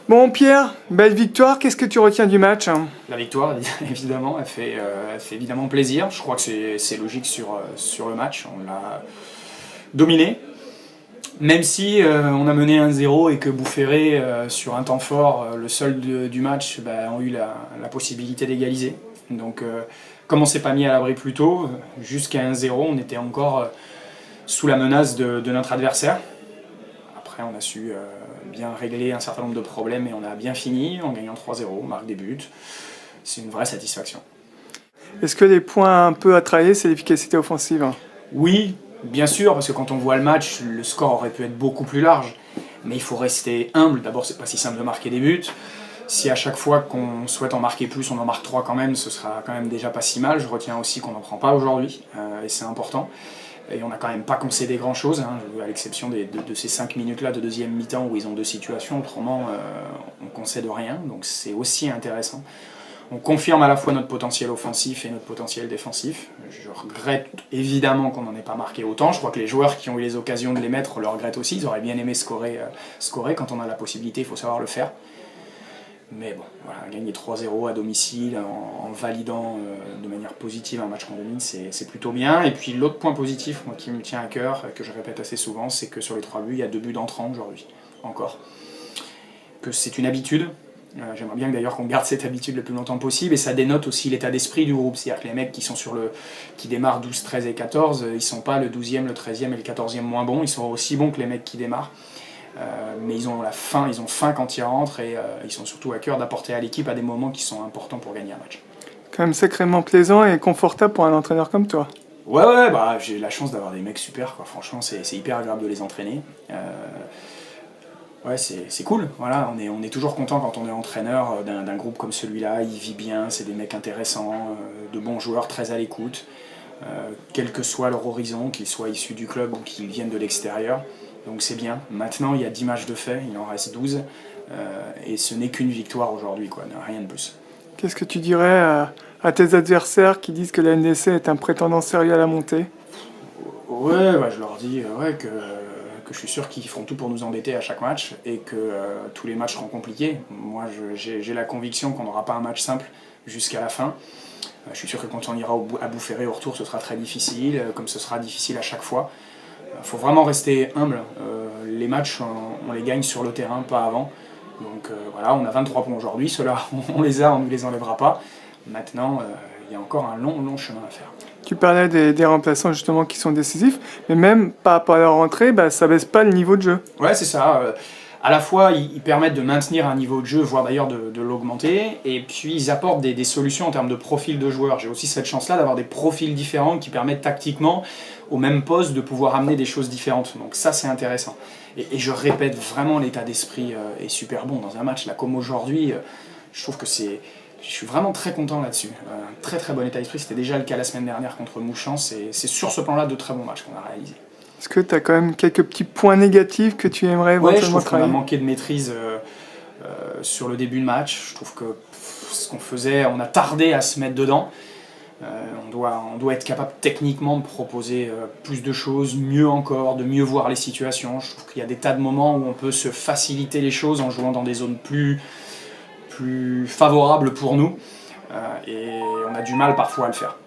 Bon Pierre, belle victoire, qu'est-ce que tu retiens du match? La victoire, évidemment, elle fait évidemment plaisir. Je crois que c'est logique sur le match. On l'a dominé. Même si on a mené 1-0 et que Boufféré, sur un temps fort, le seul du match, ont eu la possibilité d'égaliser. Donc, comme on ne s'est pas mis à l'abri plus tôt, jusqu'à 1-0, on était encore sous la menace de notre adversaire. Après, on a su bien régler un certain nombre de problèmes et on a bien fini en gagnant 3-0, on marque des buts. C'est une vraie satisfaction. Est-ce que les points un peu à travailler, c'est l'efficacité offensive? Oui, bien sûr, parce que quand on voit le match, le score aurait pu être beaucoup plus large. Mais il faut rester humble. D'abord, c'est pas si simple de marquer des buts. Si à chaque fois qu'on souhaite en marquer plus, on en marque 3 quand même, ce sera quand même déjà pas si mal. Je retiens aussi qu'on n'en prend pas aujourd'hui, et c'est important. Et on n'a quand même pas concédé grand chose, hein, à l'exception de ces 5 minutes-là de deuxième mi-temps où ils ont deux situations. Autrement, on concède rien, donc c'est aussi intéressant. On confirme à la fois notre potentiel offensif et notre potentiel défensif. Je regrette évidemment qu'on n'en ait pas marqué autant. Je crois que les joueurs qui ont eu les occasions de les mettre le regrettent aussi. Ils auraient bien aimé scorer. Quand on a la possibilité, il faut savoir le faire. Mais bon, voilà, gagner 3-0 à domicile en validant de manière positive un match qu'on domine, c'est plutôt bien. Et puis l'autre point positif, moi, qui me tient à cœur, que je répète assez souvent, c'est que sur les 3 buts, il y a 2 buts d'entrants aujourd'hui, encore. Que c'est une habitude. J'aimerais bien d'ailleurs qu'on garde cette habitude le plus longtemps possible, et ça dénote aussi l'état d'esprit du groupe. C'est-à-dire que les mecs qui démarrent 12, 13 et 14, ils sont pas le 12e, le 13e et le 14e moins bons, ils sont aussi bons que les mecs qui démarrent. Mais ils ont faim quand ils rentrent et ils sont surtout à cœur d'apporter à l'équipe à des moments qui sont importants pour gagner un match. Quand même sacrément plaisant et confortable pour un entraîneur comme toi. Ouais, j'ai la chance d'avoir des mecs super, quoi. Franchement, c'est hyper agréable de les entraîner. Ouais, c'est cool. Voilà, on est toujours content quand on est entraîneur d'un groupe comme celui-là. Il vit bien, c'est des mecs intéressants, de bons joueurs, très à l'écoute. Quel que soit leur horizon, qu'ils soient issus du club ou qu'ils viennent de l'extérieur. Donc c'est bien. Maintenant, il y a 10 matchs de fait, il en reste 12. Et ce n'est qu'une victoire aujourd'hui, quoi, rien de plus. Qu'est-ce que tu dirais à tes adversaires qui disent que la NDC est un prétendant sérieux à la montée? Ouais, je leur dis que je suis sûr qu'ils feront tout pour nous embêter à chaque match et que tous les matchs seront compliqués. Moi, j'ai la conviction qu'on n'aura pas un match simple jusqu'à la fin. Je suis sûr que quand on ira à Boufféré au retour, ce sera très difficile, comme ce sera difficile à chaque fois. Il faut vraiment rester humble. Les matchs, on les gagne sur le terrain, pas avant. Donc voilà, on a 23 points aujourd'hui. Ceux-là, on les a, on ne les enlèvera pas. Maintenant, il y a encore un long chemin à faire. Tu parlais des remplaçants justement qui sont décisifs, mais même par rapport à leur rentrée, ça baisse pas le niveau de jeu. Ouais, c'est ça. À la fois, ils permettent de maintenir un niveau de jeu, voire d'ailleurs de l'augmenter, et puis ils apportent des solutions en termes de profil de joueurs. J'ai aussi cette chance-là d'avoir des profils différents qui permettent tactiquement, au même poste, de pouvoir amener des choses différentes. Donc ça, c'est intéressant. Et je répète, vraiment, l'état d'esprit est super bon dans un match. Là, comme aujourd'hui, je trouve que je suis vraiment très content là-dessus. Très très bon état d'esprit, c'était déjà le cas la semaine dernière contre Mouchans. C'est sur ce plan-là de très bons matchs qu'on a réalisés. Est-ce que tu as quand même quelques petits points négatifs que tu aimerais éventuellement je trouve travailler? qu'on a manqué de maîtrise sur le début de match. Je trouve que ce qu'on faisait, on a tardé à se mettre dedans. On doit être capable techniquement de proposer plus de choses, mieux encore, de mieux voir les situations. Je trouve qu'il y a des tas de moments où on peut se faciliter les choses en jouant dans des zones plus favorables pour nous. Et on a du mal parfois à le faire.